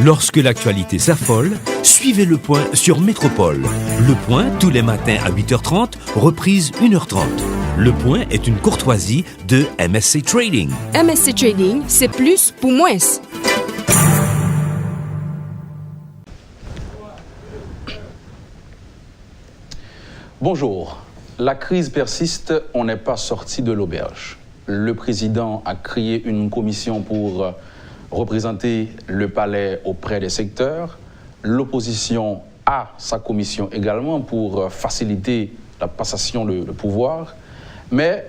Lorsque l'actualité s'affole, suivez Le Point sur Métropole. Le Point, tous les matins à 8h30, reprise 1h30. Le Point est une courtoisie de MSC Trading. MSC Trading, c'est plus pour moins. Bonjour. La crise persiste, on n'est pas sorti de l'auberge. Le président a créé une commission pour représenter le palais auprès des secteurs. L'opposition a sa commission également pour faciliter la passation de pouvoir. Mais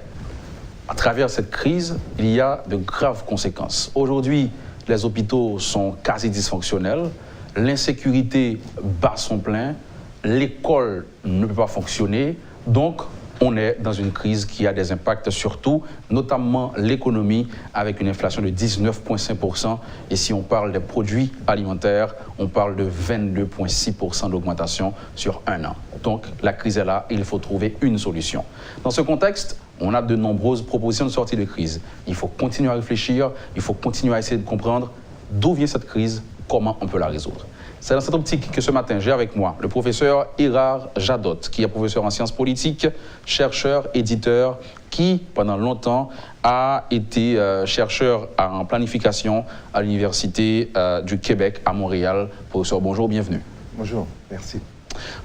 à travers cette crise, il y a de graves conséquences. Aujourd'hui, les hôpitaux sont quasi dysfonctionnels, l'insécurité bat son plein, l'école ne peut pas fonctionner, donc on est dans une crise qui a des impacts sur tout, notamment l'économie, avec une inflation de 19,5%. Et si on parle des produits alimentaires, on parle de 22,6% d'augmentation sur un an. Donc la crise est là et il faut trouver une solution. Dans ce contexte, on a de nombreuses propositions de sortie de crise. Il faut continuer à réfléchir, il faut continuer à essayer de comprendre d'où vient cette crise, comment on peut la résoudre. C'est dans cette optique que ce matin, j'ai avec moi le professeur Irard Jadot, qui est professeur en sciences politiques, chercheur, éditeur, qui, pendant longtemps, a été chercheur en planification à l'Université du Québec à Montréal. Professeur, bonjour, bienvenue. Bonjour, merci.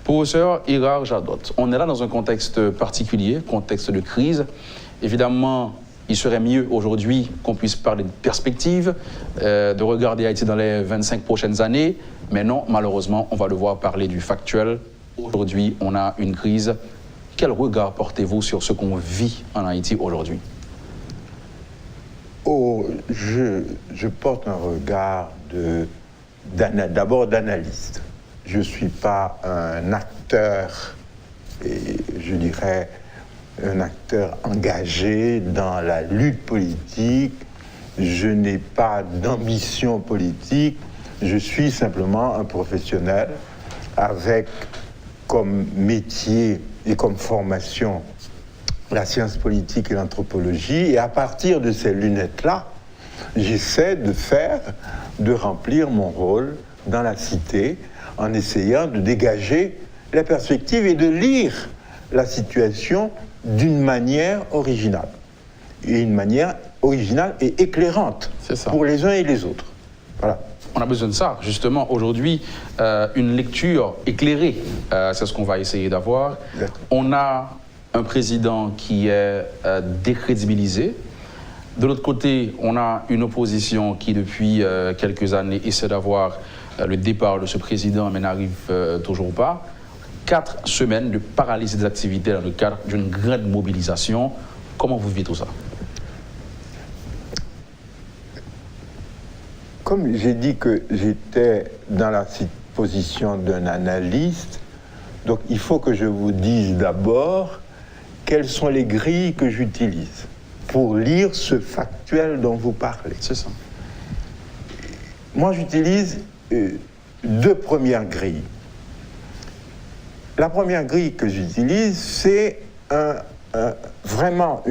Professeur Irard Jadot, on est là dans un contexte particulier, contexte de crise. Évidemment, il serait mieux aujourd'hui qu'on puisse parler de perspectives, de regarder Haïti dans les 25 prochaines années. Mais non, malheureusement, on va devoir parler du factuel. Aujourd'hui, on a une crise. Quel regard portez-vous sur ce qu'on vit en Haïti aujourd'hui? Je porte un regard d'abord d'analyste. Je ne suis pas un acteur, et je dirais un acteur engagé dans la lutte politique. Je n'ai pas d'ambition politique. Je suis simplement un professionnel avec comme métier et comme formation la science politique et l'anthropologie. Et à partir de ces lunettes-là, j'essaie de remplir mon rôle dans la cité en essayant de dégager les perspectives et de lire la situation d'une manière originale. Et une manière originale et éclairante pour les uns et les autres. Voilà. On a besoin de ça, justement, aujourd'hui, une lecture éclairée, c'est ce qu'on va essayer d'avoir. On a un président qui est décrédibilisé. De l'autre côté, on a une opposition qui, depuis quelques années, essaie d'avoir le départ de ce président, mais n'arrive toujours pas. 4 semaines de paralysie des activités dans le cadre d'une grande mobilisation. Comment vous vivez tout ça? Comme j'ai dit que j'étais dans la position d'un analyste, donc il faut que je vous dise d'abord quelles sont les grilles que j'utilise pour lire ce factuel dont vous parlez. C'est ça. Moi, j'utilise 2 premières grilles. La première grille que j'utilise, c'est vraiment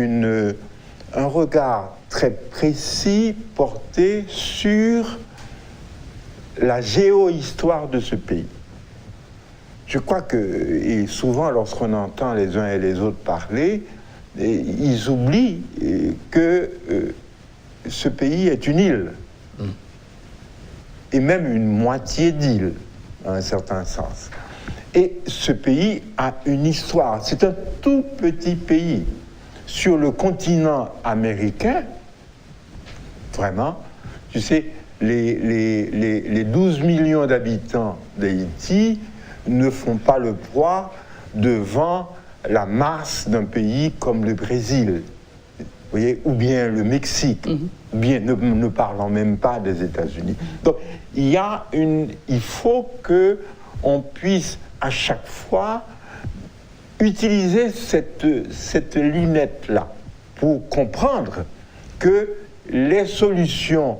un regard très précis porté sur la géohistoire de ce pays. Je crois que, et souvent lorsqu'on entend les uns et les autres parler, ils oublient que ce pays est une île, et même une moitié d'île, dans un certain sens. Et ce pays a une histoire. C'est un tout petit pays. Sur le continent américain, vraiment, tu sais, les 12 millions d'habitants d'Haïti ne font pas le poids devant la masse d'un pays comme le Brésil, vous voyez, ou bien le Mexique, ou bien ne parlant même pas des États-Unis. Donc, il faut qu'on puisse à chaque fois utiliser cette lunette-là pour comprendre que les solutions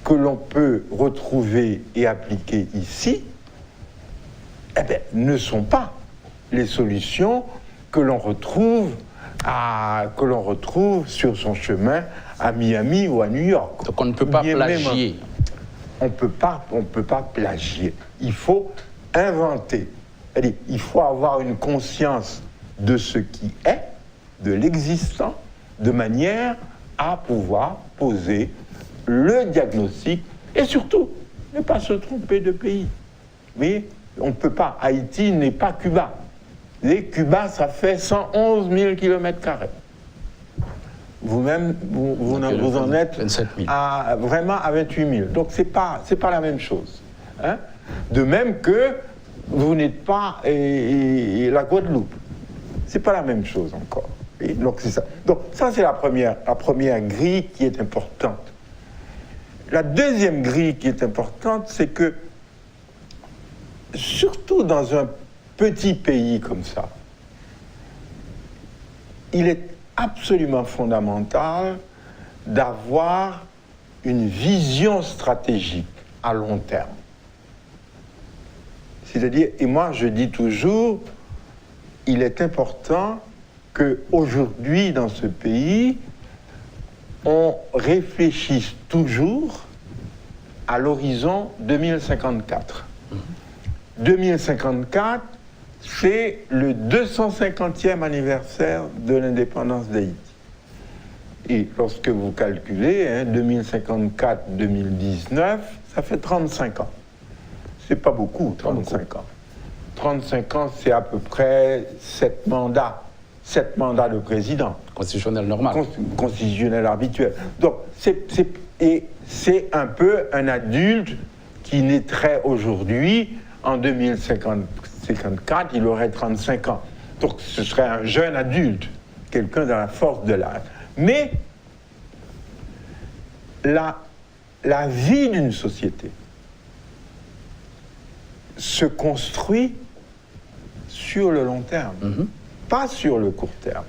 que l'on peut retrouver et appliquer ici, ne sont pas les solutions que l'on retrouve sur son chemin à Miami ou à New York. Donc on ne peut pas plagier. on peut pas plagier. Il faut inventer. C'est-à-dire, il faut avoir une conscience de ce qui est, de l'existant, de manière à pouvoir poser le diagnostic et surtout ne pas se tromper de pays. Mais on ne peut pas. Haïti n'est pas Cuba. Et Cuba, ça fait 111 000 km². Vous-même, vous en êtes 27 000. Vraiment à 28 000. Donc, c'est pas la même chose. Hein? De même que vous n'êtes pas la Guadeloupe. C'est pas la même chose encore. Et donc, c'est ça. Donc, ça, c'est la première grille qui est importante. La deuxième grille qui est importante, c'est que, surtout dans un petit pays comme ça, il est absolument fondamental d'avoir une vision stratégique à long terme. C'est-à-dire, et moi je dis toujours, il est important qu'aujourd'hui dans ce pays, on réfléchisse toujours à l'horizon 2054. 2054, c'est le 250e anniversaire de l'indépendance d'Haïti. Et lorsque vous calculez, 2054-2019, ça fait 35 ans. C'est pas beaucoup, 35 ans. 35 ans, c'est à peu près 7 mandats de président. Constitutionnel normal. Constitutionnel habituel. Donc, c'est un peu un adulte qui naîtrait aujourd'hui. En 2054, il aurait 35 ans. Donc, ce serait un jeune adulte, quelqu'un dans la force de l'âge. Mais la vie d'une société se construit sur le long terme, pas sur le court terme.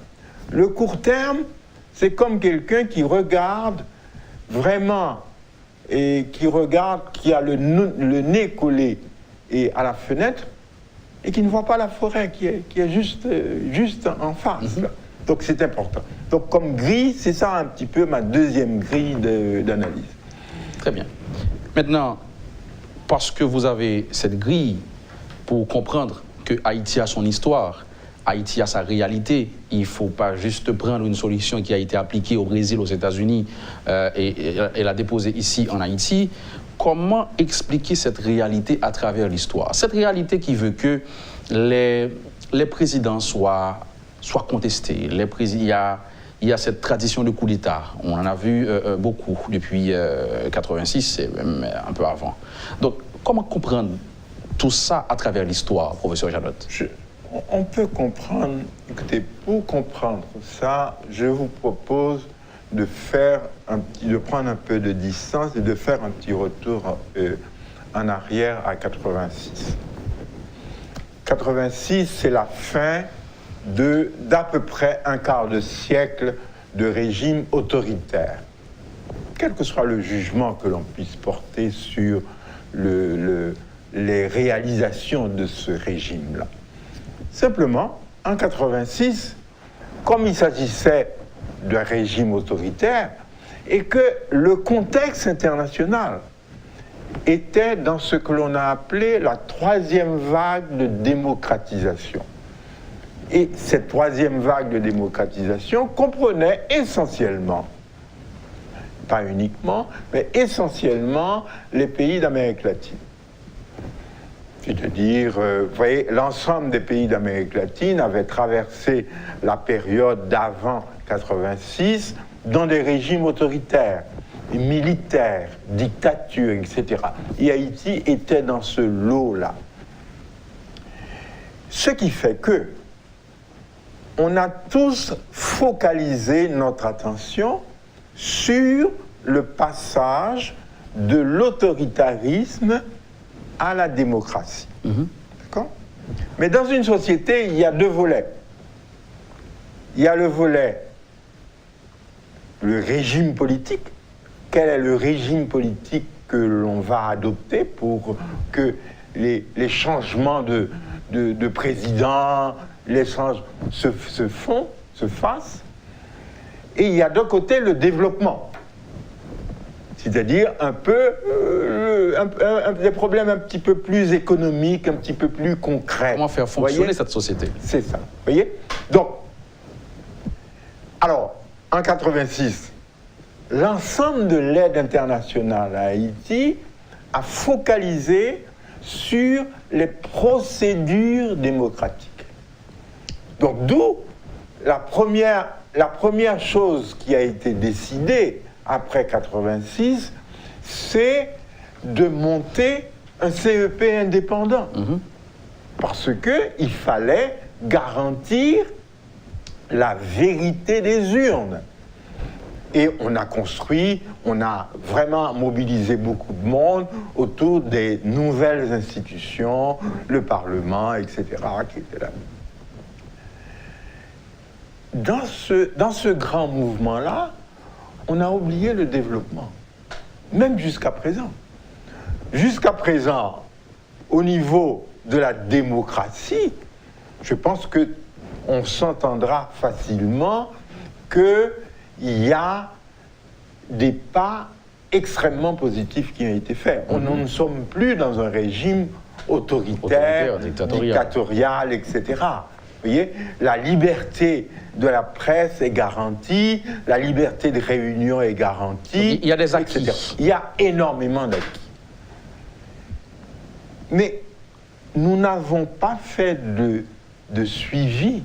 Le court terme, c'est comme quelqu'un qui regarde vraiment, et qui a le nez collé et à la fenêtre, et qui ne voit pas la forêt qui est juste en face. Donc c'est important. Donc comme grille, c'est ça un petit peu ma deuxième grille d'analyse. Très bien. Maintenant, parce que vous avez cette grille pour comprendre que Haïti a son histoire, Haïti a sa réalité, il ne faut pas juste prendre une solution qui a été appliquée au Brésil, aux États-Unis et la déposer ici en Haïti. Comment expliquer cette réalité à travers l'histoire? Cette réalité qui veut que les présidents soient contestés. Il y a cette tradition de coup d'État. On en a vu beaucoup depuis 86 et même un peu avant. Donc, comment comprendre tout ça à travers l'histoire, professeur Janotte? On peut comprendre, écoutez, pour comprendre ça, je vous propose de prendre un peu de distance et de faire un petit retour en arrière à 86. 86, c'est la fin d'à peu près un quart de siècle de régime autoritaire. Quel que soit le jugement que l'on puisse porter sur les réalisations de ce régime-là. Simplement, en 86, comme il s'agissait d'un régime autoritaire et que le contexte international était dans ce que l'on a appelé la troisième vague de démocratisation. Et cette troisième vague de démocratisation comprenait essentiellement, pas uniquement, mais essentiellement les pays d'Amérique latine. C'est-à-dire, vous voyez, l'ensemble des pays d'Amérique latine avaient traversé la période d'avant 86 dans des régimes autoritaires, militaires, dictatures, etc. Et Haïti était dans ce lot-là. Ce qui fait que on a tous focalisé notre attention sur le passage de l'autoritarisme à la démocratie. D'accord ? Mais dans une société, il y a deux volets. Il y a le volet, le régime politique. Quel est le régime politique que l'on va adopter pour que les changements de président, les changements se fassent. Et il y a d'un côté le développement. c'est-à-dire un peu des problèmes un petit peu plus économiques, un petit peu plus concrets. Comment faire fonctionner cette société? C'est ça, vous voyez? Donc, alors, en 86, l'ensemble de l'aide internationale à Haïti a focalisé sur les procédures démocratiques. Donc, d'où la première chose qui a été décidée après 86, c'est de monter un CEP indépendant. Parce qu'il fallait garantir la vérité des urnes. Et on a vraiment mobilisé beaucoup de monde autour des nouvelles institutions, le Parlement, etc., qui étaient là. Dans ce grand mouvement-là, on a oublié le développement, même jusqu'à présent. Jusqu'à présent, au niveau de la démocratie, je pense qu'on s'entendra facilement qu'il y a des pas extrêmement positifs qui ont été faits. On ne sommes plus dans un régime autoritaire, dictatorial, etc. Vous voyez, la liberté de la presse est garantie, la liberté de réunion est garantie. Il y a des acquis. Etc. Il y a énormément d'acquis. Mais nous n'avons pas fait de suivi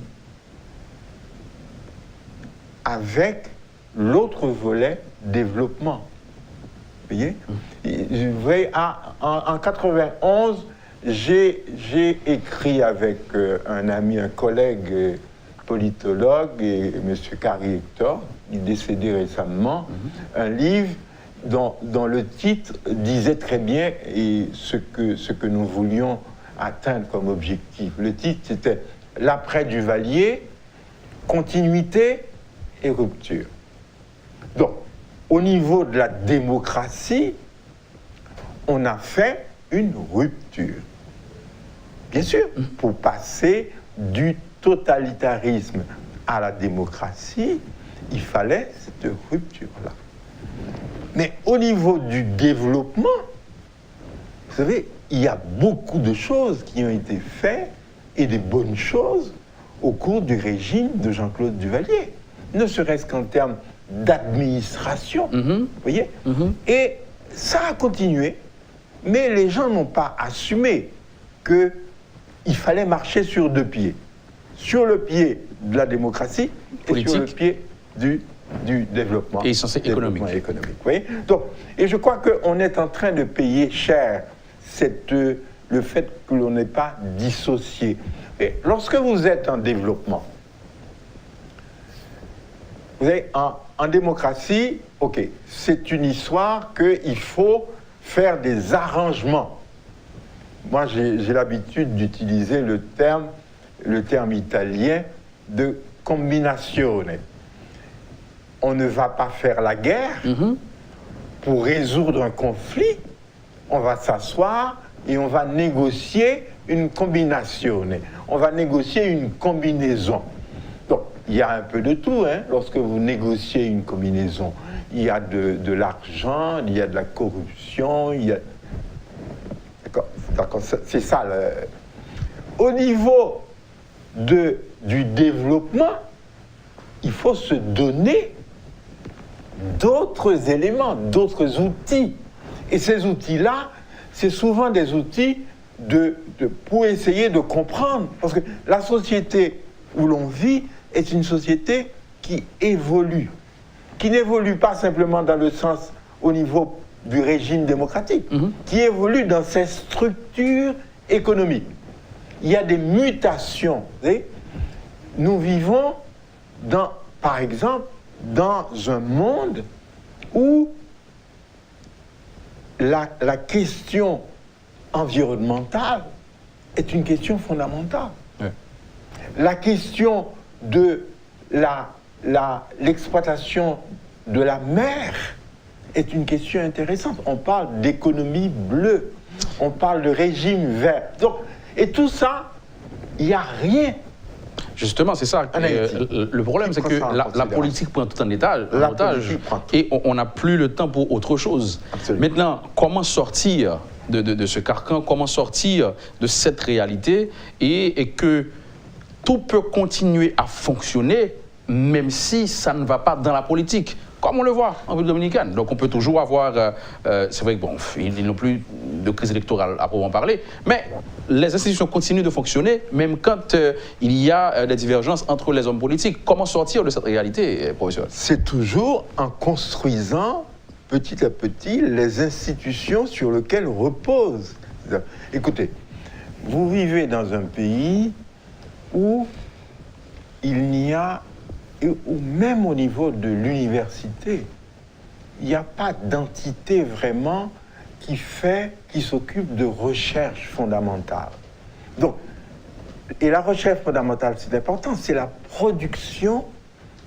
avec l'autre volet développement. Vous voyez, en 91, j'ai écrit avec un ami, un collègue politologue, M. Carrie Hector, il est décédé récemment, un livre dont le titre disait très bien ce que nous voulions atteindre comme objectif. Le titre, c'était « L'après Duvalier, continuité et rupture ». Donc, au niveau de la démocratie, on a fait une rupture. Bien sûr, pour passer du totalitarisme à la démocratie, il fallait cette rupture-là. Mais au niveau du développement, vous savez, il y a beaucoup de choses qui ont été faites et des bonnes choses au cours du régime de Jean-Claude Duvalier, ne serait-ce qu'en termes d'administration, vous voyez. Et ça a continué, mais les gens n'ont pas assumé qu'il fallait marcher sur deux pieds. Sur le pied de la démocratie politique, et sur le pied du développement. Et censé économique. Vous voyez. Donc, et je crois qu'on est en train de payer cher le fait que l'on n'est pas dissocié. Et lorsque vous êtes en développement, vous savez, en démocratie, ok, c'est une histoire qu'il faut faire des arrangements. Moi, j'ai l'habitude d'utiliser le terme italien de combinazione. On ne va pas faire la guerre pour résoudre un conflit. On va s'asseoir et on va négocier une combinazione. On va négocier une combinaison. Donc, il y a un peu de tout, hein, lorsque vous négociez une combinaison. Il y a de l'argent, il y a de la corruption, il y a... D'accord, c'est ça. Au niveau du développement, il faut se donner d'autres éléments, d'autres outils. Et ces outils-là, c'est souvent des outils pour essayer de comprendre. Parce que la société où l'on vit est une société qui évolue. Qui n'évolue pas simplement dans le sens au niveau du régime démocratique, qui évolue dans ses structures économiques. Il y a des mutations. Vous voyez. Nous vivons, par exemple, dans un monde où la question environnementale est une question fondamentale. Ouais. La question de l'exploitation de la mer est une question intéressante. On parle d'économie bleue, on parle de régime vert. Donc, et tout ça, il n'y a rien Justement, c'est ça. Le problème, c'est que la politique prend tout en otage et on n'a plus le temps pour autre chose. Absolument. Maintenant, comment sortir de ce carcan, comment sortir de cette réalité et que tout peut continuer à fonctionner même si ça ne va pas dans la politique, comme on le voit en République dominicaine. Donc on peut toujours avoir, c'est vrai que bon, ils n'ont plus de crise électorale à proprement parler, mais les institutions continuent de fonctionner, même quand il y a des divergences entre les hommes politiques. Comment sortir de cette réalité, professeur? C'est toujours en construisant petit à petit les institutions sur lesquelles repose. Écoutez, vous vivez dans un pays où il n'y a, ou même au niveau de l'université, il n'y a pas d'entité vraiment qui s'occupe de recherche fondamentale. Donc, et la recherche fondamentale, c'est important, c'est la production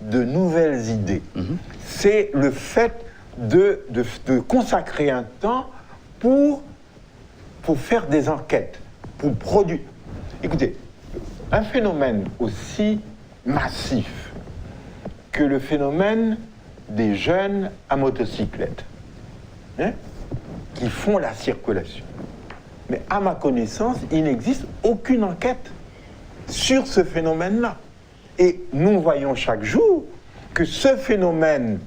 de nouvelles idées. C'est le fait de consacrer un temps pour faire des enquêtes, pour produire. Écoutez, un phénomène aussi massif que le phénomène des jeunes à motocyclette, hein, qui font la circulation. Mais à ma connaissance, il n'existe aucune enquête sur ce phénomène-là. Et nous voyons chaque jour que ce phénomène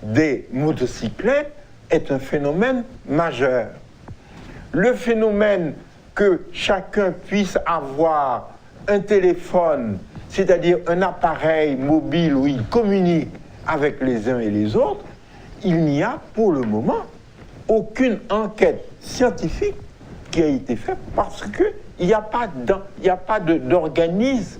des motocyclettes est un phénomène majeur. Le phénomène que chacun puisse avoir un téléphone, c'est-à-dire un appareil mobile où il communique avec les uns et les autres, il n'y a pour le moment aucune enquête scientifique qui a été faite parce qu'il n'y a pas d'organisme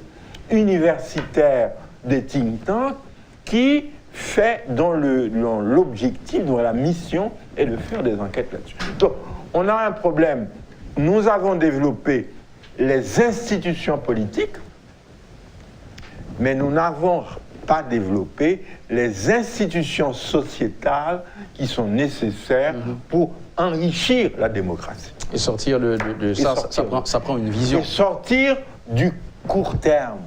universitaire des think tanks qui fait dont l'objectif, dont la mission est de faire des enquêtes là-dessus. Donc, on a un problème. Nous avons développé les institutions politiques, mais nous n'avons pas développé les institutions sociétales qui sont nécessaires pour enrichir la démocratie. Et sortir de ça, ça prend une vision. Et sortir du court terme.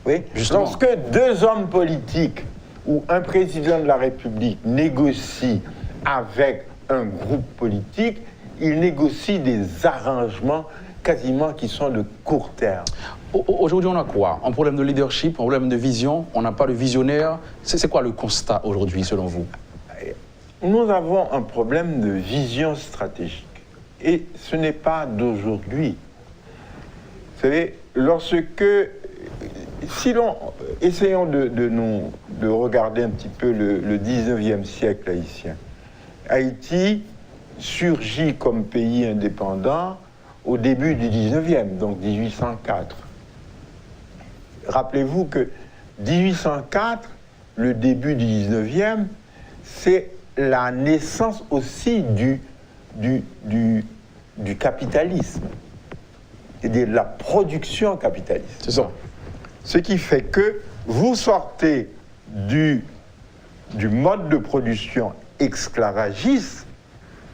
Oui. Justement. Lorsque deux hommes politiques ou un président de la République négocie avec un groupe politique, il négocie des arrangements quasiment qui sont de court terme. Aujourd'hui, on a quoi? Un problème de leadership, un problème de vision, on n'a pas de visionnaire. C'est quoi le constat aujourd'hui, selon vous? Nous avons un problème de vision stratégique. Et ce n'est pas d'aujourd'hui. Vous savez, essayons de regarder un petit peu le 19e siècle haïtien. Haïti surgit comme pays indépendant au début du 19e, donc 1804. Rappelez-vous que 1804, le début du 19e, c'est la naissance aussi du capitalisme, c'est-à-dire de la production capitaliste. C'est ça. Ce qui fait que vous sortez du mode de production esclavagiste,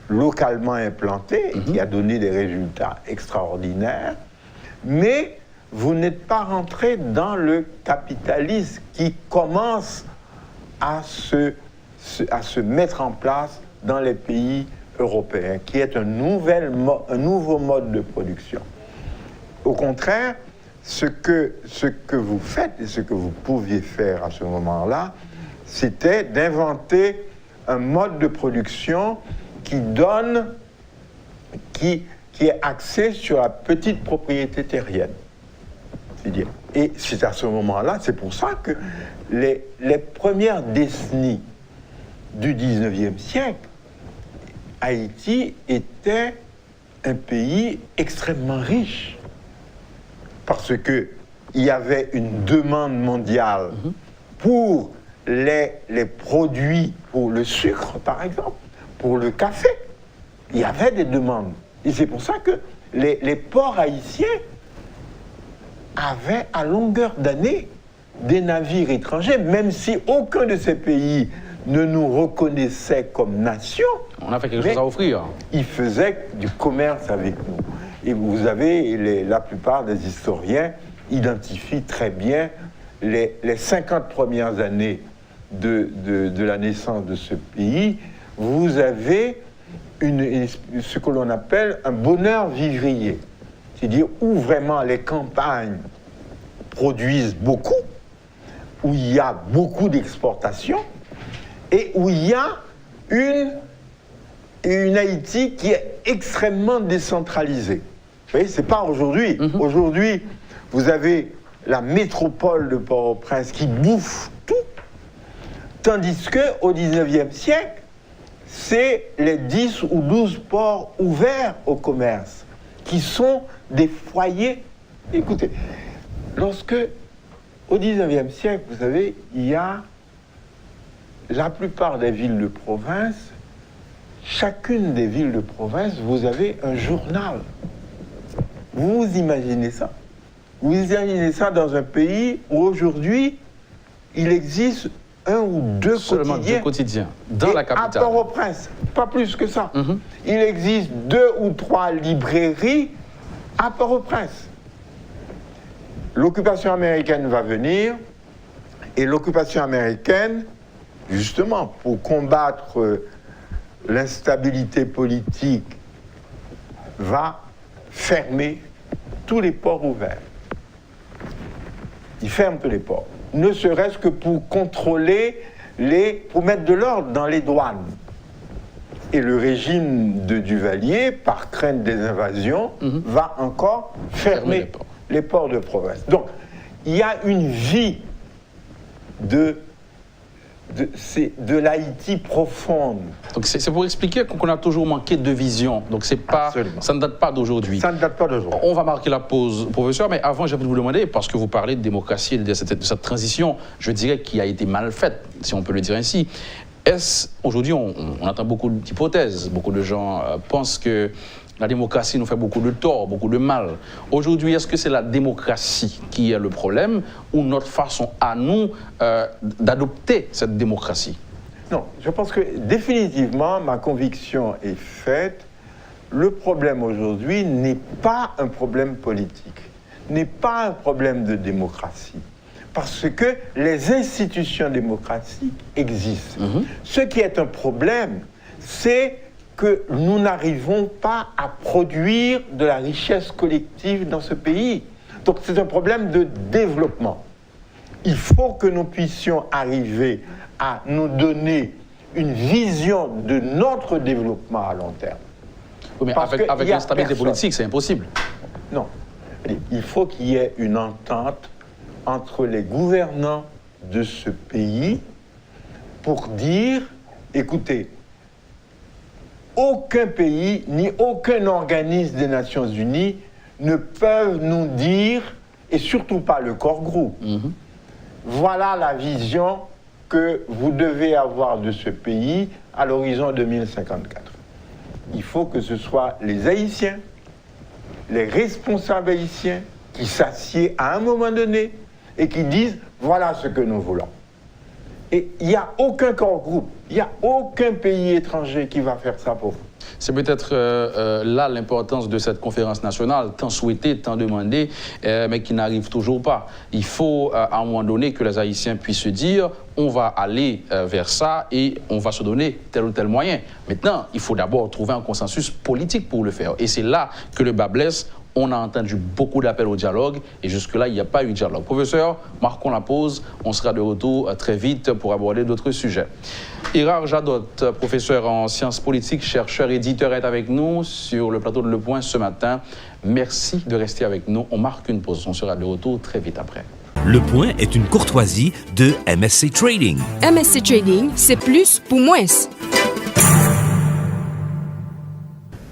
localement implanté, qui a donné des résultats extraordinaires, mais vous n'êtes pas rentré dans le capitalisme qui commence à se mettre en place dans les pays européens, qui est un nouveau mode de production. Au contraire, ce que vous faites et ce que vous pouviez faire à ce moment-là, c'était d'inventer un mode de production qui est axé sur la petite propriété terrienne. Et c'est à ce moment-là, c'est pour ça que les premières décennies du 19e siècle, Haïti était un pays extrêmement riche. Parce qu'il y avait une demande mondiale pour les produits, pour le sucre par exemple, pour le café. Il y avait des demandes. Et c'est pour ça que les ports haïtiens avaient à longueur d'année des navires étrangers, même si aucun de ces pays ne nous reconnaissait comme nation. On a fait quelque chose à offrir. Ils faisaient du commerce avec nous. Et vous avez, la plupart des historiens identifie très bien les 50 premières années de la naissance de ce pays. Vous avez ce que l'on appelle un bonheur vivrier, c'est-à-dire où vraiment les campagnes produisent beaucoup, où il y a beaucoup d'exportations et où il y a une Haïti qui est extrêmement décentralisée. Vous voyez, c'est pas aujourd'hui. Aujourd'hui, vous avez la métropole de Port-au-Prince qui bouffe tout, tandis qu'au XIXe siècle, c'est les 10 ou 12 ports ouverts au commerce qui sont des foyers. Écoutez, lorsque, au XIXe siècle, vous savez, il y a la plupart des villes de province, chacune des villes de province, vous avez un journal. Vous imaginez ça? Vous imaginez ça dans un pays où aujourd'hui, il existe un ou deux Seulement quotidiens. deux quotidiens dans la capitale. À Port-au-Prince, pas plus que ça. Il existe 2 ou 3 librairies à Port-au-Prince. L'occupation américaine va venir, et l'occupation américaine, justement, pour combattre l'instabilité politique, va fermer tous les ports ouverts. Il ferme tous les ports. Ne serait-ce que pour contrôler pour mettre de l'ordre dans les douanes. Et le régime de Duvalier, par crainte des invasions, va encore fermer les ports de province. Donc, il y a une vie de l'Haïti profonde. Donc c'est pour expliquer qu'on a toujours manqué de vision. Donc c'est pas, ça ne date pas d'aujourd'hui. Ça ne date pas d'aujourd'hui. On va marquer la pause, professeur, mais avant, j'aimerais vous demander, parce que vous parlez de démocratie et de cette transition, je dirais, qui a été mal faite, si on peut le dire ainsi. Aujourd'hui, on entend beaucoup d'hypothèses. Beaucoup de gens pensent que la démocratie nous fait beaucoup de tort, beaucoup de mal. Aujourd'hui, est-ce que c'est la démocratie qui est le problème ou notre façon à nous d'adopter cette démocratie? Non, je pense que définitivement, ma conviction est faite. Le problème aujourd'hui n'est pas un problème politique, n'est pas un problème de démocratie. Parce que les institutions démocratiques existent. Ce qui est un problème, c'est que nous n'arrivons pas à produire de la richesse collective dans ce pays. Donc c'est un problème de développement. Il faut que nous puissions arriver à nous donner une vision de notre développement à long terme. Oui, mais avec l'instabilité politique, c'est impossible. Non. Il faut qu'il y ait une entente entre les gouvernants de ce pays pour dire, écoutez, aucun pays ni aucun organisme des Nations Unies ne peuvent nous dire, et surtout pas le corps groupe, voilà la vision que vous devez avoir de ce pays à l'horizon 2054. Il faut que ce soit les Haïtiens, les responsables haïtiens qui s'assiedent à un moment donné et qui disent voilà ce que nous voulons. Et il n'y a aucun corps groupe, il n'y a aucun pays étranger qui va faire ça pour vous. C'est peut-être là l'importance de cette conférence nationale, tant souhaitée, tant demandée, mais qui n'arrive toujours pas. Il faut à un moment donné que les Haïtiens puissent se dire on va aller vers ça et on va se donner tel ou tel moyen. Maintenant, il faut d'abord trouver un consensus politique pour le faire. Et c'est là que le bas blesse. On a entendu beaucoup d'appels au dialogue et jusque-là, il n'y a pas eu de dialogue. Professeur, marquons la pause. On sera de retour très vite pour aborder d'autres sujets. Irard Jadot, professeur en sciences politiques, chercheur, éditeur, est avec nous sur le plateau de Le Point ce matin. Merci de rester avec nous. On marque une pause. On sera de retour très vite après. Le Point est une courtoisie de MSC Trading. MSC Trading, c'est plus pour moins.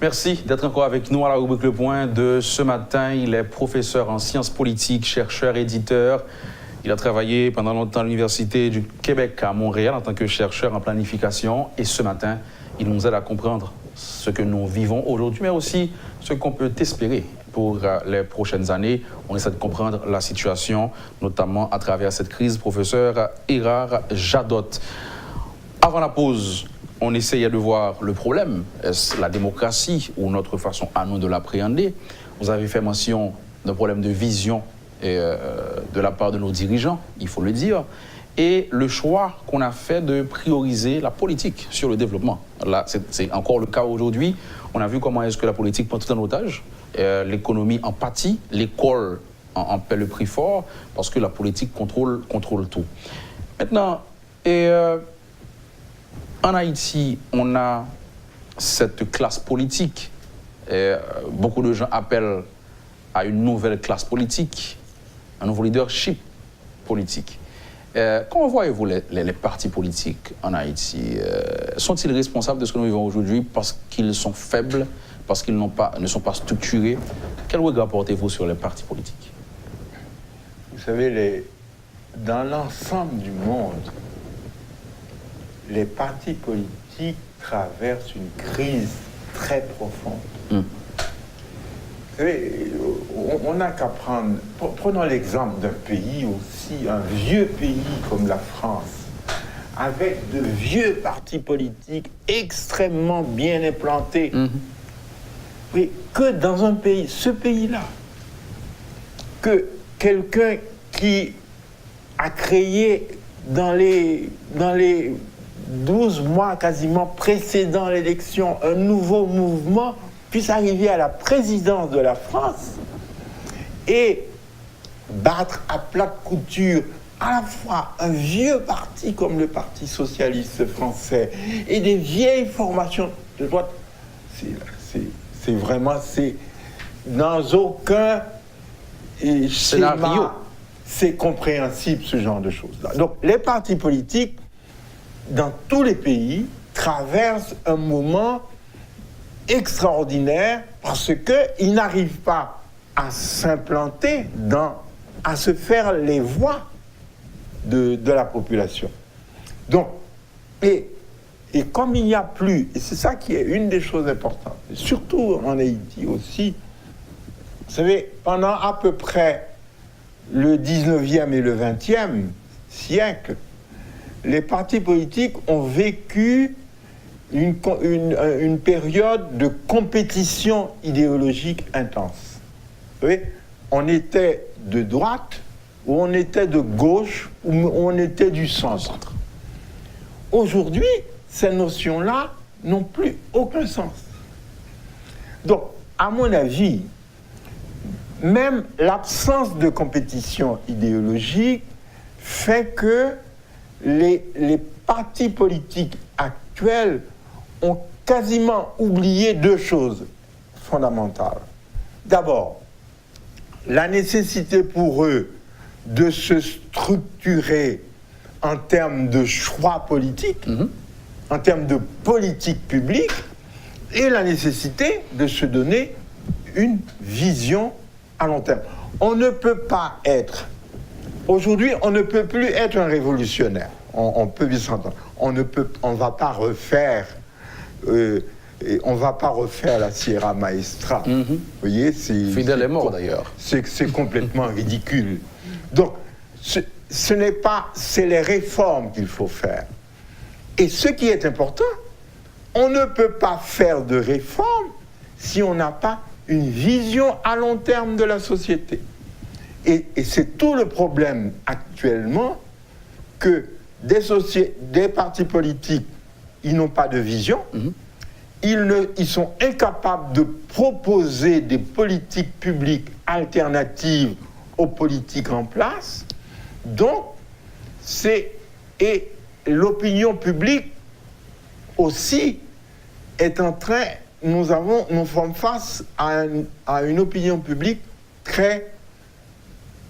Merci d'être encore avec nous à la rubrique Le Point de ce matin. Il est professeur en sciences politiques, chercheur, éditeur. Il a travaillé pendant longtemps à l'Université du Québec à Montréal en tant que chercheur en planification. Et ce matin, il nous aide à comprendre ce que nous vivons aujourd'hui, mais aussi ce qu'on peut espérer pour les prochaines années. On essaie de comprendre la situation, notamment à travers cette crise. Professeur Irard Jadot. Avant la pause, on essayait de voir le problème. Est-ce la démocratie ou notre façon à nous de l'appréhender? Vous avez fait mention d'un problème de vision de la part de nos dirigeants, il faut le dire, et le choix qu'on a fait de prioriser la politique sur le développement. Là, c'est encore le cas aujourd'hui. On a vu comment est-ce que la politique prend tout en otage, l'économie en pâtit, l'école en paie le prix fort, parce que la politique contrôle tout. Maintenant, en Haïti, on a cette classe politique. Beaucoup de gens appellent à une nouvelle classe politique, un nouveau leadership politique. Comment voyez-vous les partis politiques en Haïti? Sont-ils responsables de ce que nous vivons aujourd'hui parce qu'ils sont faibles, parce qu'ils ne sont pas structurés? Quel regard portez-vous sur les partis politiques? Vous savez, dans l'ensemble du monde, les partis politiques traversent une crise très profonde. Vous savez, on n'a qu'à prendre... Prenons l'exemple d'un pays aussi, un vieux pays comme la France, avec de vieux partis politiques extrêmement bien implantés. Oui, que dans un pays, ce pays-là, que quelqu'un qui a créé dans les 12 mois quasiment précédant l'élection un nouveau mouvement puisse arriver à la présidence de la France et battre à plate couture à la fois un vieux parti comme le Parti socialiste français et des vieilles formations de droite, c'est vraiment, dans aucun schéma, c'est compréhensible ce genre de choses-là. Donc les partis politiques dans tous les pays traversent un moment extraordinaire parce qu'ils n'arrivent pas à s'implanter à se faire les voix de la population. Donc, et comme il n'y a plus, et c'est ça qui est une des choses importantes, surtout en Haïti aussi, vous savez, pendant à peu près le 19e et le 20e siècle, les partis politiques ont vécu une période de compétition idéologique intense. Vous voyez, on était de droite, ou on était de gauche, ou on était du centre. Aujourd'hui, ces notions-là n'ont plus aucun sens. Donc, à mon avis, même l'absence de compétition idéologique fait que les partis politiques actuels ont quasiment oublié deux choses fondamentales. D'abord, la nécessité pour eux de se structurer en termes de choix politiques, en termes de politique publique, et la nécessité de se donner une vision à long terme. On ne peut pas être... Aujourd'hui, on ne peut plus être un révolutionnaire. On peut bien s'entendre. On ne va pas refaire... on ne va pas refaire la Sierra Maestra. Vous voyez, Fidel est mort d'ailleurs. C'est complètement ridicule. Donc, ce n'est pas... C'est les réformes qu'il faut faire. Et ce qui est important, on ne peut pas faire de réformes si on n'a pas une vision à long terme de la société. Et c'est tout le problème actuellement que des partis politiques, ils n'ont pas de vision, ils sont incapables de proposer des politiques publiques alternatives aux politiques en place. Donc, et l'opinion publique aussi est en train, nous sommes face à une opinion publique très,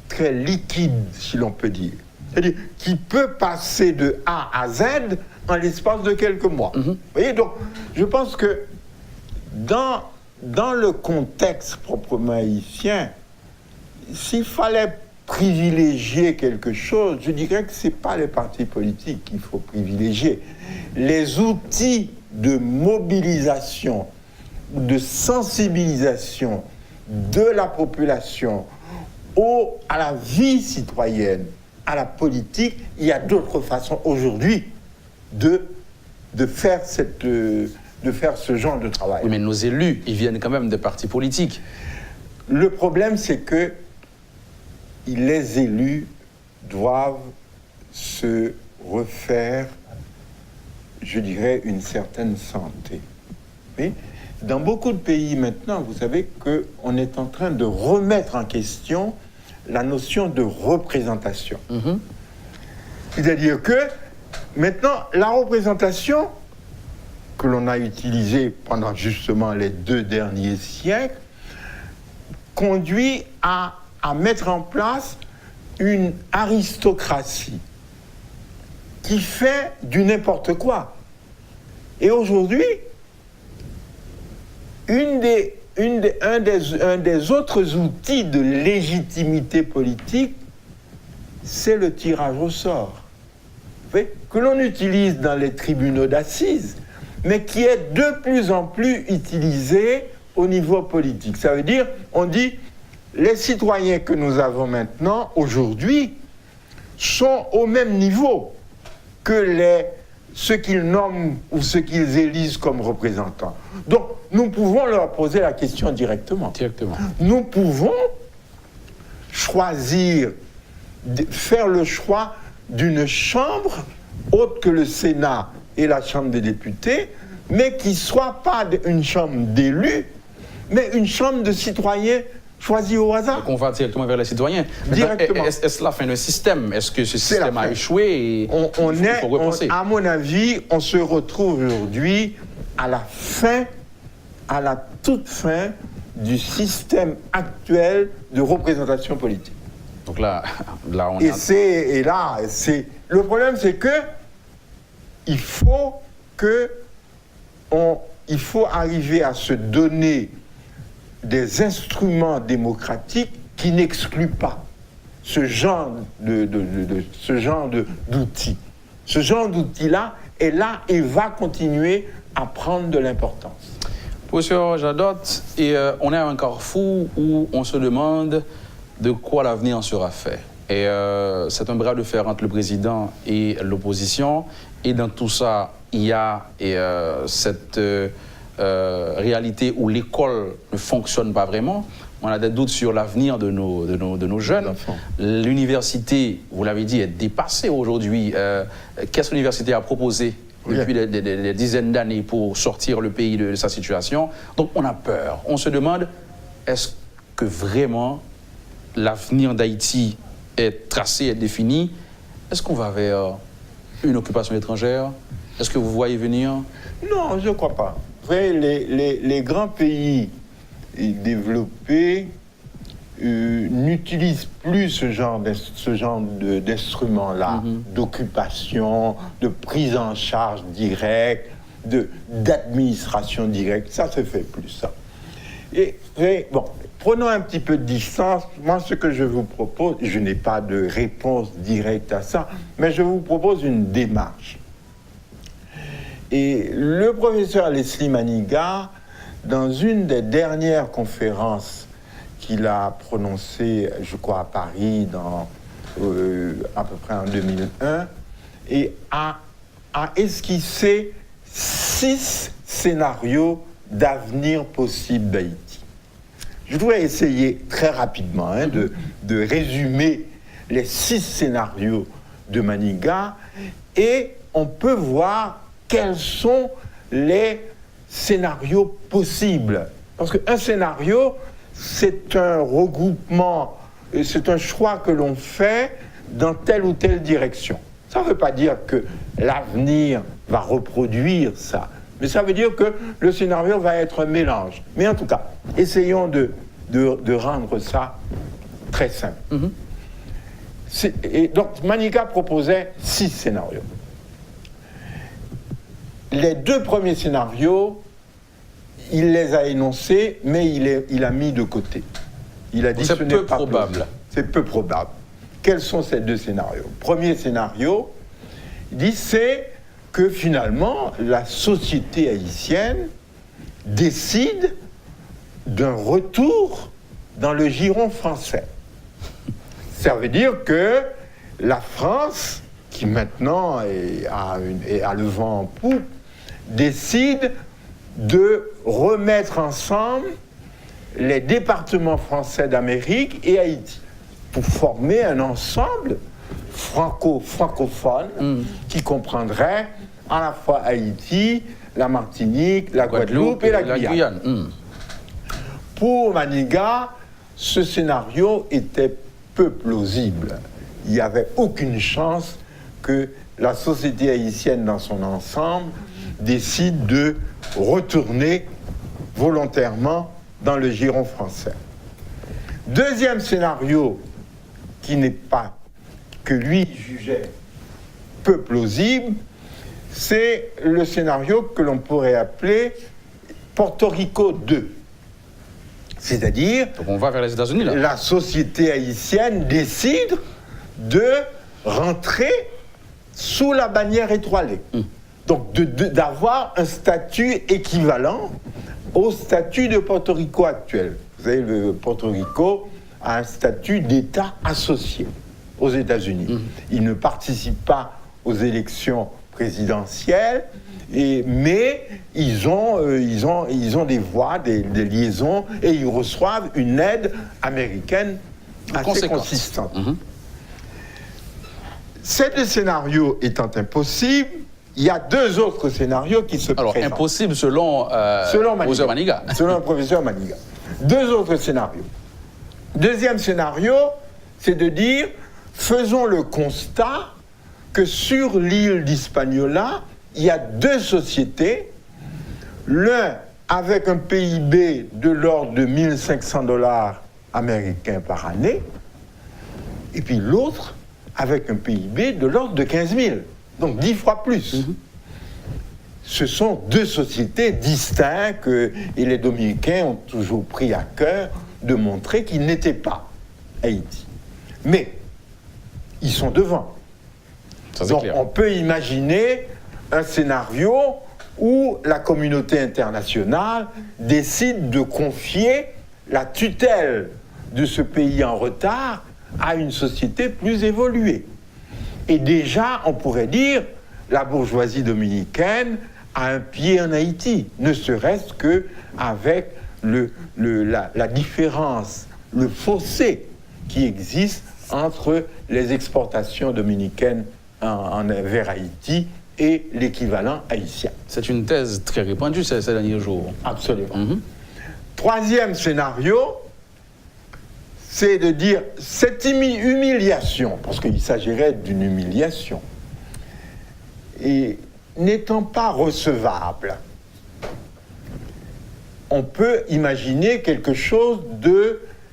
très liquide, si l'on peut dire. C'est-à-dire qui peut passer de A à Z en l'espace de quelques mois. Vous voyez, donc, je pense que dans le contexte proprement haïtien, s'il fallait privilégier quelque chose, je dirais que ce n'est pas les partis politiques qu'il faut privilégier. Les outils de mobilisation, de sensibilisation de la population à la vie citoyenne, à la politique, il y a d'autres façons aujourd'hui de faire ce genre de travail. Oui, mais nos élus, ils viennent quand même des partis politiques. Le problème, c'est que les élus doivent se refaire, je dirais, une certaine santé. Oui? Dans beaucoup de pays maintenant, vous savez qu'on est en train de remettre en question la notion de représentation. C'est-à-dire que maintenant, la représentation que l'on a utilisée pendant justement les 2 derniers siècles conduit à mettre en place une aristocratie qui fait du n'importe quoi. Et aujourd'hui, un des autres outils de légitimité politique, c'est le tirage au sort. Que l'on utilise dans les tribunaux d'assises, mais qui est de plus en plus utilisé au niveau politique. Ça veut dire, on dit, les citoyens que nous avons maintenant, aujourd'hui, sont au même niveau que ceux qu'ils nomment ou ceux qu'ils élisent comme représentants. Donc, nous pouvons leur poser la question directement. Nous pouvons choisir, faire le choix d'une chambre autre que le Sénat et la Chambre des députés, mais qui ne soit pas une chambre d'élus, mais une chambre de citoyens choisis au hasard. Donc on va directement vers les citoyens. Directement. Est-ce la fin d'un système? Est-ce que ce système a échoué et il faut repenser? À mon avis, on se retrouve aujourd'hui à la toute fin du système actuel de représentation politique. Donc là on le problème, c'est que il faut arriver à se donner des instruments démocratiques qui n'excluent pas ce genre d'outils. Ce genre d'outil-là est là et va continuer à prendre de l'importance. Professeur Jadotte, on est à un carrefour où on se demande de quoi l'avenir sera fait. Et c'est un bras de fer entre le président et l'opposition. Et dans tout ça, il y a cette réalité où l'école ne fonctionne pas vraiment. On a des doutes sur l'avenir de nos jeunes. L'université, vous l'avez dit, est dépassée aujourd'hui. Qu'est-ce que l'université a proposé depuis des dizaines d'années pour sortir le pays de sa situation? Donc on a peur. On se demande, est-ce que vraiment l'avenir d'Haïti est tracé, est défini? Est-ce qu'on va vers une occupation étrangère? Est-ce que vous voyez venir? Non, je ne crois pas. Vous voyez, les grands pays développés n'utilisent plus ce genre d'instruments-là, d'occupation, de prise en charge directe, d'administration directe. Ça se fait plus, ça. Et bon, prenons un petit peu de distance. Moi, ce que je vous propose, je n'ai pas de réponse directe à ça, mais je vous propose une démarche. Et le professeur Leslie Maniga, dans une des dernières conférences qu'il a prononcées, je crois, à Paris, à peu près en 2001, et a esquissé 6 scénarios d'avenir possible d'Haïti. Je voudrais essayer très rapidement de résumer les 6 scénarios de Maniga, et on peut voir quels sont les scénarios possibles. Parce qu'un scénario, c'est un regroupement, c'est un choix que l'on fait dans telle ou telle direction. Ça ne veut pas dire que l'avenir va reproduire ça, mais ça veut dire que le scénario va être un mélange. Mais en tout cas, essayons de rendre ça très simple. Et donc, Maniga proposait 6 scénarios. Les 2 premiers scénarios, il les a énoncés, mais il a mis de côté. Il a dit c'est peu probable. C'est peu probable. Quels sont ces 2 scénarios? Premier scénario, il dit, c'est que finalement, la société haïtienne décide d'un retour dans le giron français. Ça veut dire que la France, qui maintenant a le vent en poupe, décide de remettre ensemble les départements français d'Amérique et Haïti. pour former un ensemble francophone qui comprendrait à la fois Haïti, la Martinique, la Guadeloupe et la Guyane. Pour Maniga, ce scénario était peu plausible. Il n'y avait aucune chance que la société haïtienne dans son ensemble décide de retourner volontairement dans le giron français. Deuxième scénario, qui n'est pas, que lui jugeait peu plausible, c'est le scénario que l'on pourrait appeler Porto Rico 2. C'est-à-dire, donc on va vers les États-Unis là. La société haïtienne décide de rentrer sous la bannière étoilée. Donc d'avoir un statut équivalent au statut de Porto Rico actuel. Vous savez, le Porto Rico a un statut d'État associé aux États-Unis. Il ne participe pas aux élections présidentielles, mais ils ont des voies, des liaisons, et ils reçoivent une aide américaine assez consistante. Ces deux scénarios étant impossibles, il y a deux autres scénarios qui se présentent. Alors, impossible selon professeur Maniga. Selon le professeur Maniga. Deux autres scénarios. Deuxième scénario, c'est de dire, faisons le constat que sur l'île d'Hispaniola, il y a deux sociétés, l'un avec un PIB de l'ordre de $1 500 par année, et puis l'autre avec un PIB de l'ordre de 15 000, donc 10 fois plus. Ce sont deux sociétés distinctes et les Dominicains ont toujours pris à cœur de montrer qu'ils n'étaient pas Haïti. Mais ils sont devant. Donc on peut imaginer un scénario où la communauté internationale décide de confier la tutelle de ce pays en retard à une société plus évoluée. Et déjà, on pourrait dire, la bourgeoisie dominicaine a un pied en Haïti, ne serait-ce qu'avec la différence, le fossé qui existe entre les exportations dominicaines vers Haïti et l'équivalent haïtien. C'est une thèse très répandue ces derniers jours. Absolument. Troisième scénario, c'est de dire cette humiliation, parce qu'il s'agirait d'une humiliation, et n'étant pas recevable, on peut imaginer quelque chose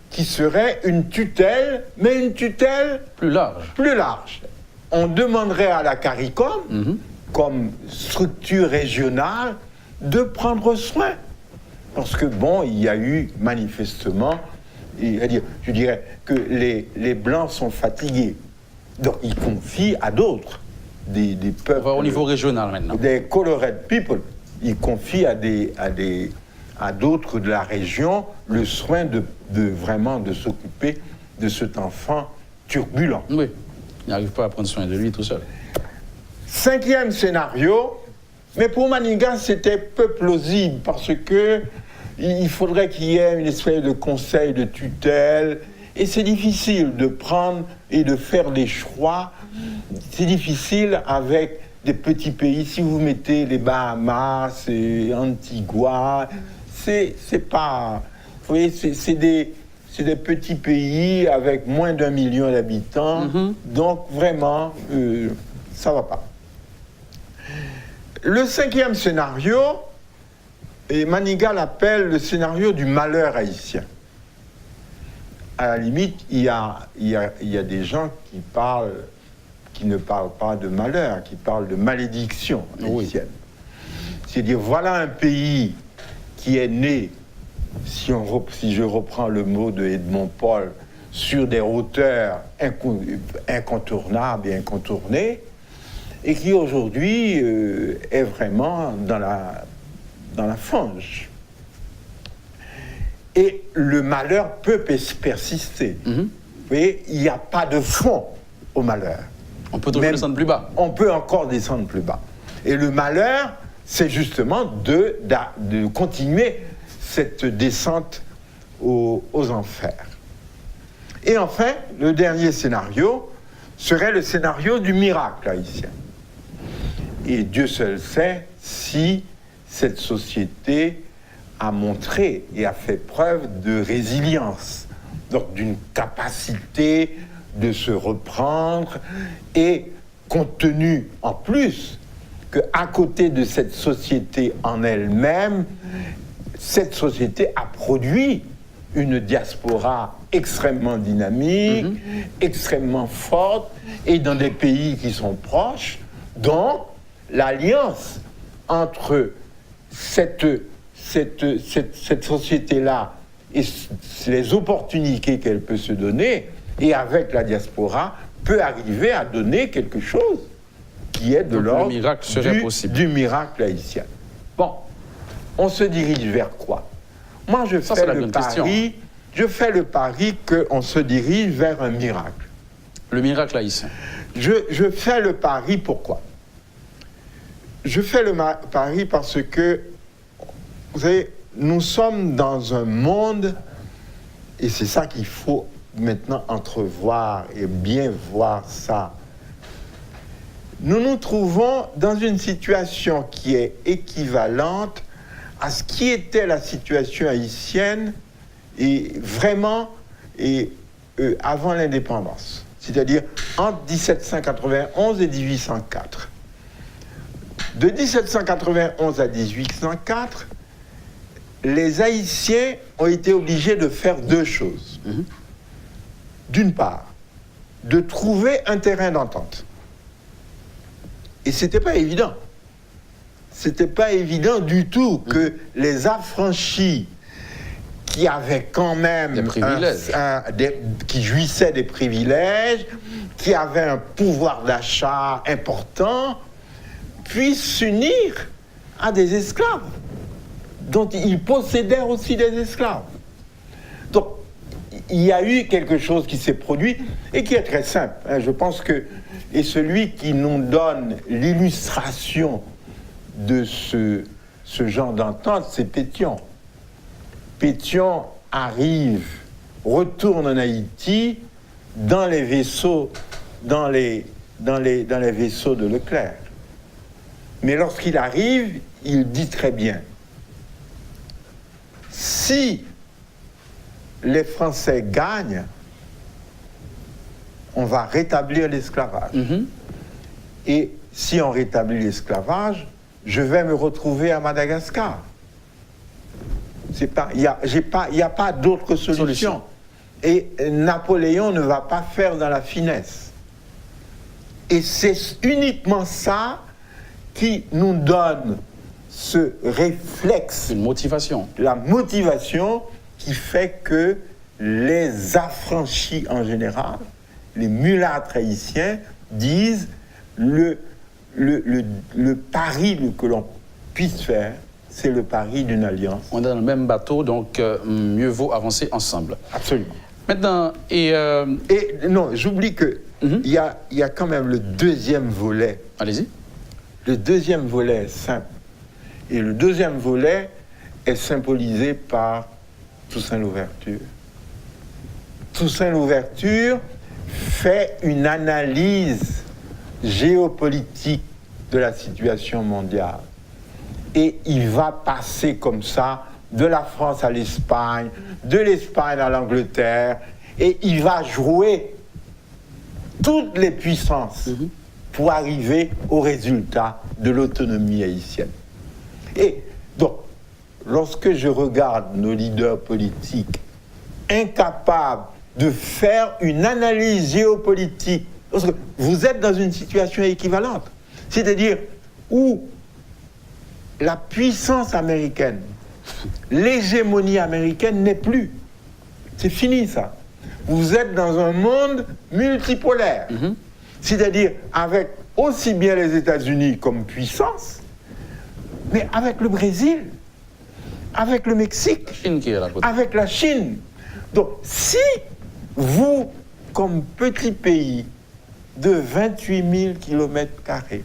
qui serait une tutelle, mais une tutelle plus large. On demanderait à la CARICOM, comme structure régionale, de prendre soin. Parce que, il y a eu manifestement, je dirais que les Blancs sont fatigués. Donc, ils confient à d'autres, des peuples... On va au niveau régional maintenant. Des colored people. Ils confient à d'autres de la région le soin de s'occuper de cet enfant turbulent. Oui, il n'arrive pas à prendre soin de lui tout seul. Cinquième scénario, mais pour Maniga, c'était peu plausible parce que il faudrait qu'il y ait une espèce de conseil de tutelle et c'est difficile de prendre et de faire des choix. C'est difficile avec des petits pays. Si vous mettez les Bahamas et Antigua, c'est pas... Vous voyez, c'est des petits pays avec moins d'1 million d'habitants. Donc, vraiment, ça va pas. Le cinquième scénario, et Maniga l'appelle le scénario du malheur haïtien. À la limite, il y a des gens qui ne parlent pas de malheur, qui parlent de malédiction haïtienne. C'est-à-dire, voilà un pays qui est né, si je reprends le mot de Edmond Paul, sur des hauteurs incontournables et incontournées, et qui aujourd'hui est vraiment dans la fange. Et le malheur peut persister. Vous voyez, il n'y a pas de fond au malheur. On peut toujours descendre plus bas. On peut encore descendre plus bas. Et le malheur, c'est justement de continuer cette descente aux enfers. Et enfin, le dernier scénario serait le scénario du miracle haïtien. Et Dieu seul sait si cette société a montré et a fait preuve de résilience, donc d'une capacité de se reprendre, et compte tenu en plus qu'à côté de cette société en elle-même, cette société a produit une diaspora extrêmement dynamique, extrêmement forte, et dans des pays qui sont proches, dont l'alliance entre cette société-là et les opportunités qu'elle peut se donner, et avec la diaspora, peut arriver à donner quelque chose qui est de l'ordre du miracle haïtien. Bon, on se dirige vers quoi? Moi, je fais le pari qu'on se dirige vers un miracle. Le miracle haïtien. Je fais le pari pourquoi? Je fais le pari parce que, vous savez, nous sommes dans un monde, et c'est ça qu'il faut maintenant entrevoir et bien voir ça. Nous nous trouvons dans une situation qui est équivalente à ce qui était la situation haïtienne et vraiment avant l'indépendance, c'est-à-dire entre 1791 et 1804. De 1791 à 1804, les Haïtiens ont été obligés de faire deux choses. D'une part, de trouver un terrain d'entente. Et c'était pas évident. C'était pas évident du tout que les affranchis qui avaient quand même des privilèges, qui jouissaient des privilèges, qui avaient un pouvoir d'achat important, puissent s'unir à des esclaves, dont ils possédaient aussi des esclaves. Donc, il y a eu quelque chose qui s'est produit et qui est très simple. Je pense que, et celui qui nous donne l'illustration de ce genre d'entente, c'est Pétion. Pétion arrive, retourne en Haïti dans les vaisseaux, dans les vaisseaux de Leclerc. Mais lorsqu'il arrive, il dit très bien, si les Français gagnent, on va rétablir l'esclavage. Et si on rétablit l'esclavage, je vais me retrouver à Madagascar. Il n'y a pas d'autre solution. Et Napoléon ne va pas faire dans la finesse. Et c'est uniquement ça qui nous donne ce réflexe. Une motivation. La motivation qui fait que les affranchis en général, les mulâtres haïtiens, disent le pari que l'on puisse faire, c'est le pari d'une alliance. On est dans le même bateau, donc mieux vaut avancer ensemble. Absolument. Maintenant, non, j'oublie que il y a quand même le deuxième volet. Allez-y. Le deuxième volet est simple. Et le deuxième volet est symbolisé par Toussaint Louverture. Toussaint Louverture fait une analyse géopolitique de la situation mondiale. Et il va passer comme ça de la France à l'Espagne, de l'Espagne à l'Angleterre, et il va jouer toutes les puissances pour arriver au résultat de l'autonomie haïtienne. Et donc, lorsque je regarde nos leaders politiques incapables de faire une analyse géopolitique, parce que vous êtes dans une situation équivalente, c'est-à-dire où la puissance américaine, l'hégémonie américaine n'est plus. C'est fini ça. Vous êtes dans un monde multipolaire, c'est-à-dire avec aussi bien les États-Unis comme puissance, mais avec le Brésil, avec le Mexique, avec la Chine. Donc, si vous, comme petit pays de 28 000 km²,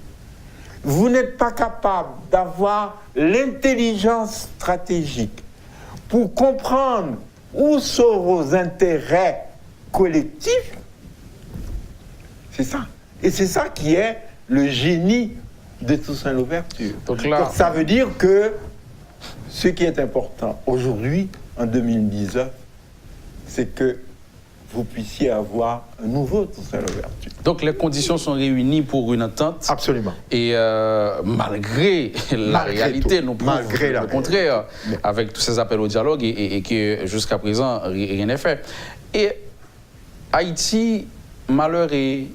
vous n'êtes pas capable d'avoir l'intelligence stratégique pour comprendre où sont vos intérêts collectif. C'est ça. Et c'est ça qui est le génie de Toussaint Louverture. Donc là, donc ça veut dire que ce qui est important aujourd'hui, en 2019, c'est que vous puissiez avoir un nouveau Toussaint Louverture. Donc les conditions sont réunies pour une entente. Absolument. Et malgré la réalité, nous prouvons le contraire, avec tous ces appels au dialogue et que jusqu'à présent, rien n'est fait. Et Haïti, malheur et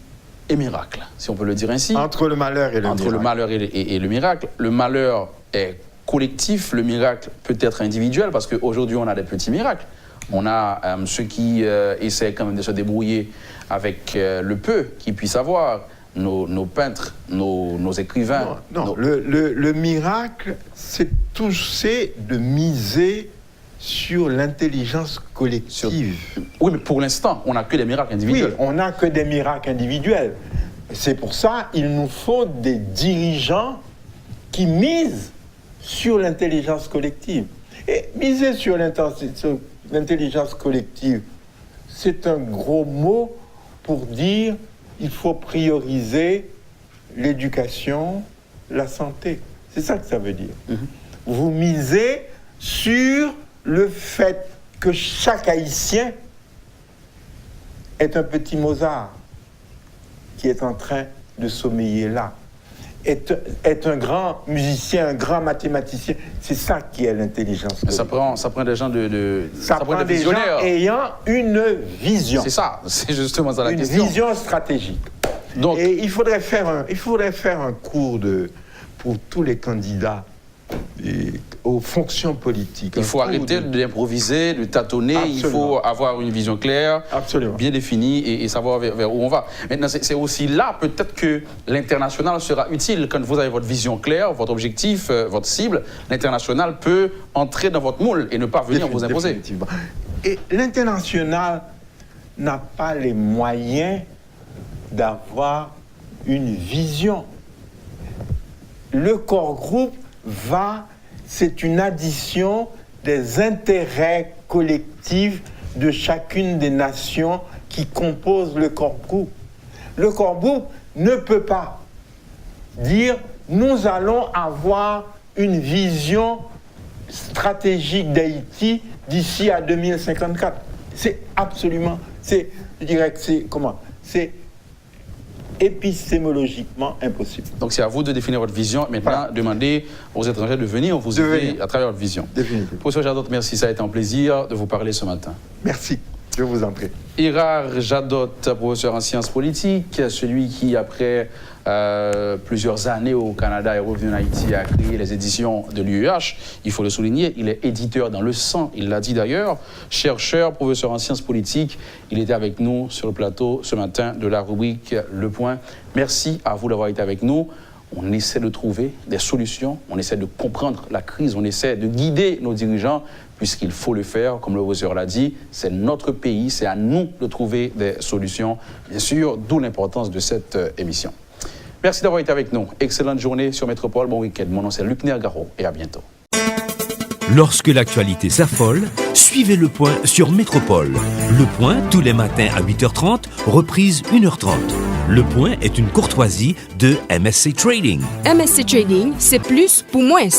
miracle, si on peut le dire ainsi. Entre le malheur et le miracle. Entre le malheur et le miracle. Le malheur est collectif, le miracle peut être individuel, parce qu'aujourd'hui, on a des petits miracles. On a ceux qui essaient quand même de se débrouiller avec le peu qu'ils puissent avoir, nos peintres, nos écrivains. Non, le miracle, c'est de miser sur l'intelligence collective. Oui, mais pour l'instant, on n'a que des miracles individuels. Oui, on n'a que des miracles individuels. C'est pour ça qu'il nous faut des dirigeants qui misent sur l'intelligence collective. Et miser sur l'intelligence collective, c'est un gros mot pour dire qu'il faut prioriser l'éducation, la santé. C'est ça que ça veut dire. Vous misez sur le fait que chaque Haïtien est un petit Mozart qui est en train de sommeiller là, est un grand musicien, un grand mathématicien. C'est ça qui est l'intelligence. Ça prend des gens ça prend des gens ayant une vision. C'est ça, c'est justement ça la question. Une vision stratégique. Donc, et il faudrait faire un cours pour tous les candidats aux fonctions politiques. Il faut arrêter d'improviser, de tâtonner. Absolument. Il faut avoir une vision claire, bien définie et savoir vers où on va. Maintenant, c'est aussi là peut-être que l'international sera utile. Quand vous avez votre vision claire, votre objectif, votre cible, l'international peut entrer dans votre moule et ne pas venir vous imposer. Et l'international n'a pas les moyens d'avoir une vision. Le corps groupe c'est une addition des intérêts collectifs de chacune des nations qui composent le corps groupe. Le corps groupe ne peut pas dire nous allons avoir une vision stratégique d'Haïti d'ici à 2054. C'est absolument, je dirais que c'est épistémologiquement impossible. Donc c'est à vous de définir votre vision. Maintenant, demandez aux étrangers de venir vous aider à travers votre vision. Définitivement. Professeur Jadot, merci. Ça a été un plaisir de vous parler ce matin. Merci. Je vous en prie. Irard Jadot, professeur en sciences politiques, celui qui, après plusieurs années au Canada, est revenu en Haïti à créer les éditions de l'UEH. Il faut le souligner, il est éditeur dans le sang, il l'a dit d'ailleurs. Chercheur, professeur en sciences politiques, il était avec nous sur le plateau ce matin de la rubrique Le Point. Merci à vous d'avoir été avec nous. On essaie de trouver des solutions, on essaie de comprendre la crise, on essaie de guider nos dirigeants, puisqu'il faut le faire, comme le professeur l'a dit, c'est notre pays, c'est à nous de trouver des solutions, bien sûr, d'où l'importance de cette émission. Merci d'avoir été avec nous. Excellente journée sur Métropole, bon week-end. Mon nom c'est Luc Nergaro et à bientôt. Lorsque l'actualité s'affole, suivez Le Point sur Métropole. Le Point, tous les matins à 8h30, reprise 1h30. Le Point est une courtoisie de MSC Trading. MSC Trading, c'est plus pour moins.